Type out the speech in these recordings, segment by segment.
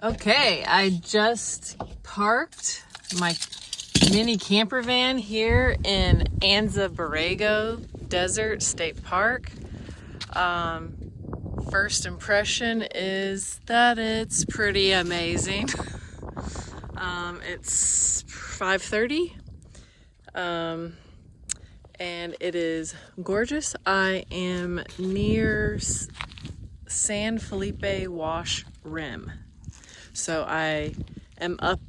Okay, I just parked my mini camper van here in Anza-Borrego Desert State Park. First impression is that it's pretty amazing. It's 5:30 and it is gorgeous. I am near San Felipe Wash Rim. So I am up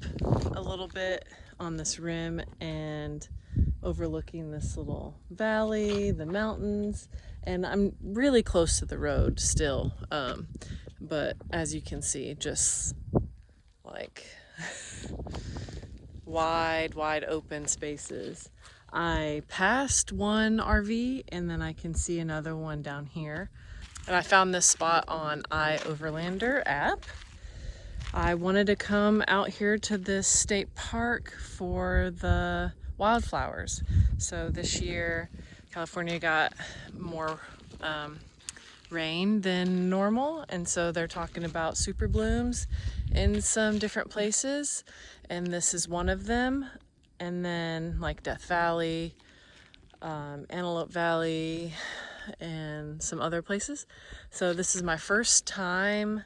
a little bit on this rim and overlooking this little valley, the mountains, and I'm really close to the road still. But as you can see, just like wide open spaces. I passed one RV and then I can see another one down here. And I found this spot on iOverlander app. I wanted to come out here to this state park for the wildflowers. So this year, California got more rain than normal, and so they're talking about super blooms in some different places, and this is one of them. And then like Death Valley, Antelope Valley, and some other places. So this is my first time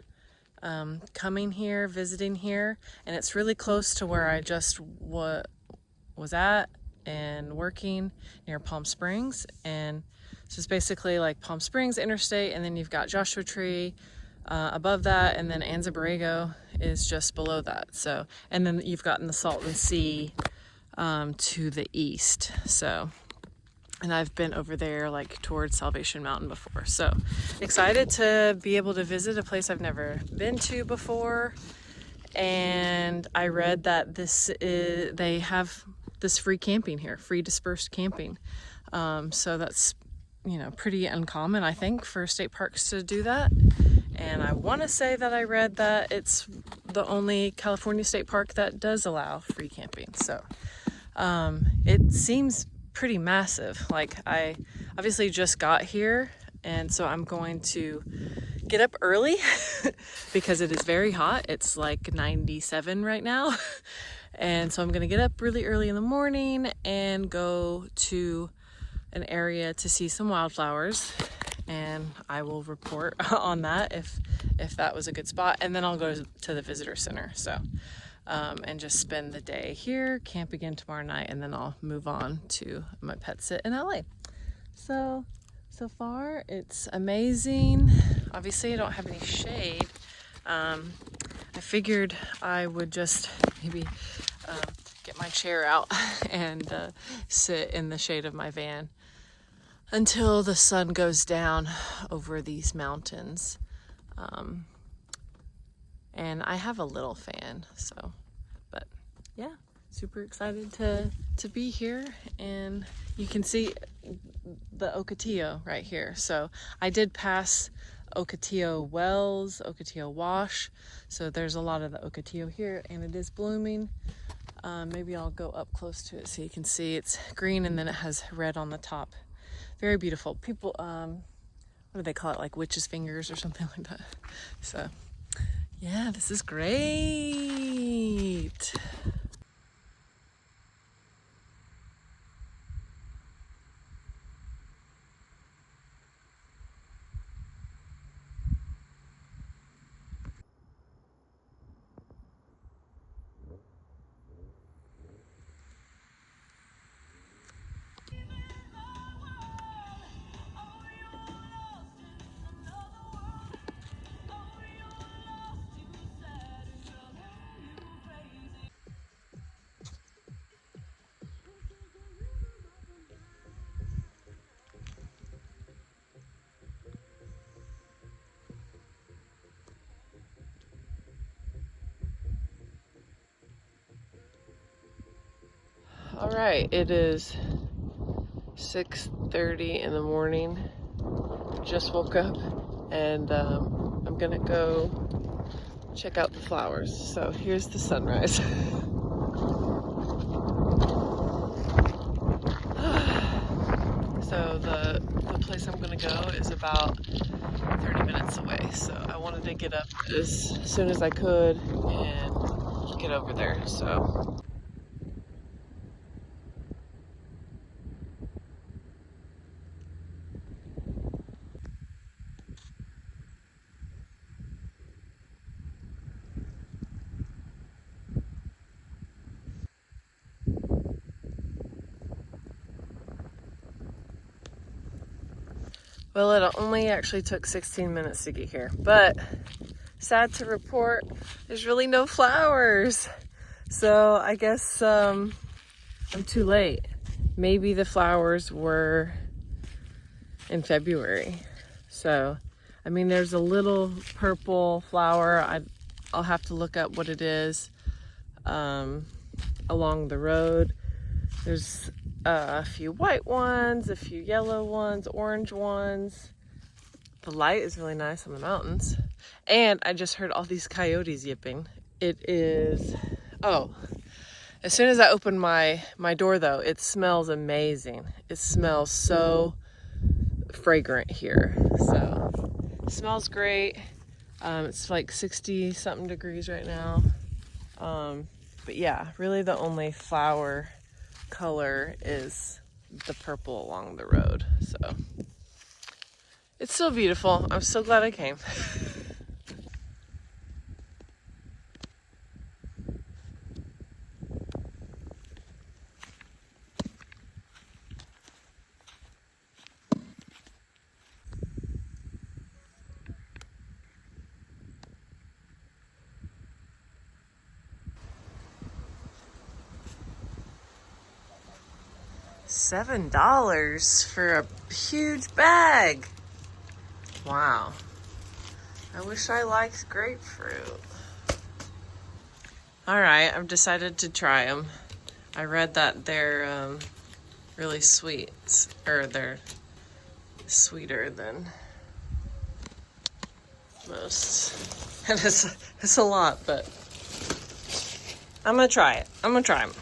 coming here, visiting here, and it's really close to where I just was at and working near Palm Springs. And it's just basically like Palm Springs Interstate, and then you've got Joshua Tree above that, and then Anza-Borrego is just below that. So, and then you've gotten the Salton Sea to the east. So, and I've been over there like towards Salvation Mountain before. So excited to be able to visit a place I've never been to before. And I read that they have this free camping here, free dispersed camping. So that's, you know, pretty uncommon, I think, for state parks to do that. And I want to say that I read that it's the only California state park that does allow free camping. So it seems pretty massive. Like, I obviously just got here, and so I'm going to get up early because it is very hot. It's like 97 right now. And so I'm going to get up really early in the morning and go to an area to see some wildflowers, and I will report on that if that was a good spot. And then I'll go to the visitor center. So and just spend the day here, camp again tomorrow night, and then I'll move on to my pet sit in LA. So far it's amazing. Obviously I don't have any shade. I figured I would just maybe get my chair out and sit in the shade of my van until the sun goes down over these mountains. And I have a little fan, so, but yeah, super excited to be here. And you can see the ocotillo right here. So I did pass ocotillo wells, ocotillo wash. So there's a lot of the ocotillo here, and it is blooming. Maybe I'll go up close to it so you can see it's green, and then it has red on the top. Very beautiful. People, what do they call it? Like witch's fingers or something like that. So yeah, this is great. All right, it is 6:30 in the morning. Just woke up, and I'm gonna go check out the flowers. So here's the sunrise. So the place I'm gonna go is about 30 minutes away. So I wanted to get up as soon as I could and get over there. So well, it only actually took 16 minutes to get here, but sad to report, there's really no flowers. So I guess I'm too late. Maybe the flowers were in February. So, I mean, there's a little purple flower. I'll have to look up what it is along the road. There's a few white ones, a few yellow ones, orange ones. The light is really nice on the mountains. And I just heard all these coyotes yipping. It is, oh, as soon as I open my door though, it smells amazing. It smells so fragrant here. So, it smells great. It's like 60 something degrees right now. But yeah, really the only flower color is the purple along the road. So it's still beautiful. I'm so glad I came. $7 for a huge bag. Wow. I wish I liked grapefruit. All right, I've decided to try them. I read that they're really sweet, or they're sweeter than most. And it's a lot, but I'm gonna try it. I'm gonna try them.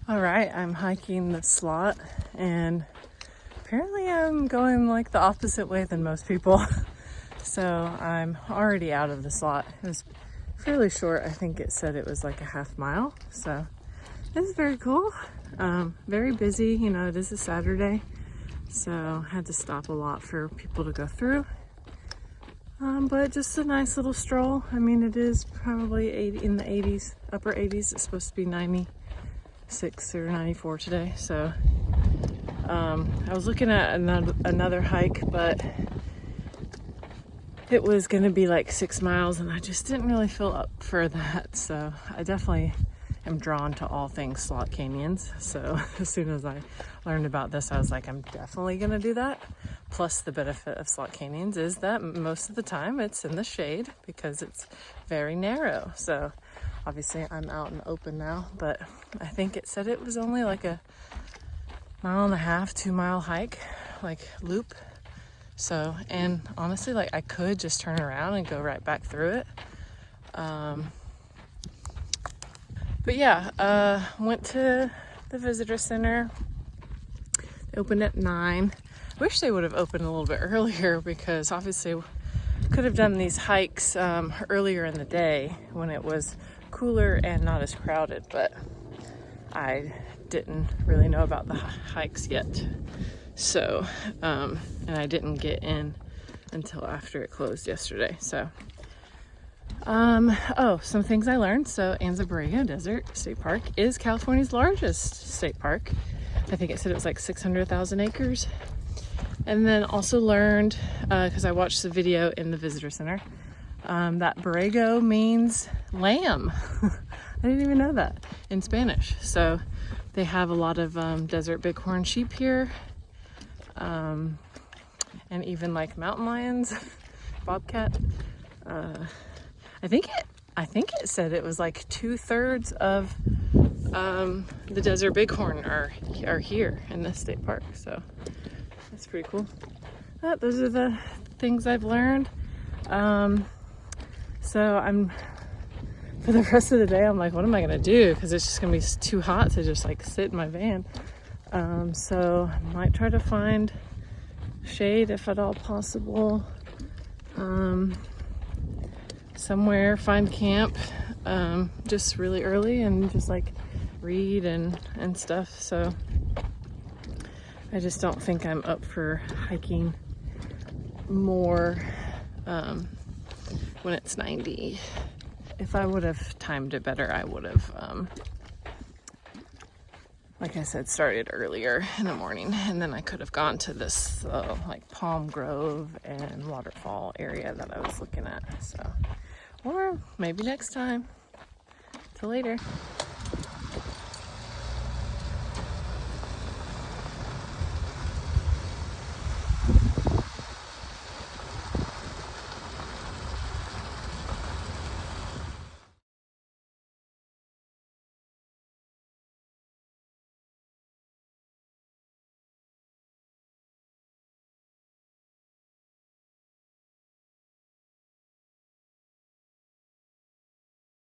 All right, I'm hiking the slot, and apparently I'm going like the opposite way than most people. So I'm already out of the slot. It was fairly short. I think it said it was like a half mile. So it's very cool. Very busy, you know, it is a Saturday. So I had to stop a lot for people to go through. But just a nice little stroll. I mean, it is probably 80 in the 80s, upper 80s. It's supposed to be 96 or 94 today. So I was looking at another hike, but it was going to be like 6 miles, and I just didn't really feel up for that. So I definitely am drawn to all things slot canyons. So as soon as I learned about this, I was like, I'm definitely going to do that. Plus, the benefit of slot canyons is that most of the time it's in the shade because it's very narrow. So obviously I'm out in the open now, but I think it said it was only like a 1.5 mile, 2 mile hike, like loop. So, and honestly, like I could just turn around and go right back through it. But yeah, went to the visitor center, They opened at 9. I wish they would have opened a little bit earlier because obviously could have done these hikes earlier in the day when it was cooler and not as crowded, but I didn't really know about the hikes yet. So, and I didn't get in until after it closed yesterday. So, oh, some things I learned. So Anza-Borrego Desert State Park is California's largest state park. I think it said it was like 600,000 acres. And then also learned, because I watched the video in the visitor center, that borrego means lamb. I didn't even know that in Spanish. So they have a lot of desert bighorn sheep here, and even like mountain lions, bobcat. I think it said it was like 2/3 of the desert bighorn are here in this state park. So that's pretty cool. Those are the things I've learned. So for the rest of the day, I'm like, what am I gonna do? Because it's just gonna be too hot to just like sit in my van. So I might try to find shade if at all possible. Somewhere, find camp just really early and just like read and stuff. So I just don't think I'm up for hiking more when it's 90. If I would have timed it better, I would have, like I said, started earlier in the morning, and then I could have gone to this like palm grove and waterfall area that I was looking at. So, or maybe next time. Till later.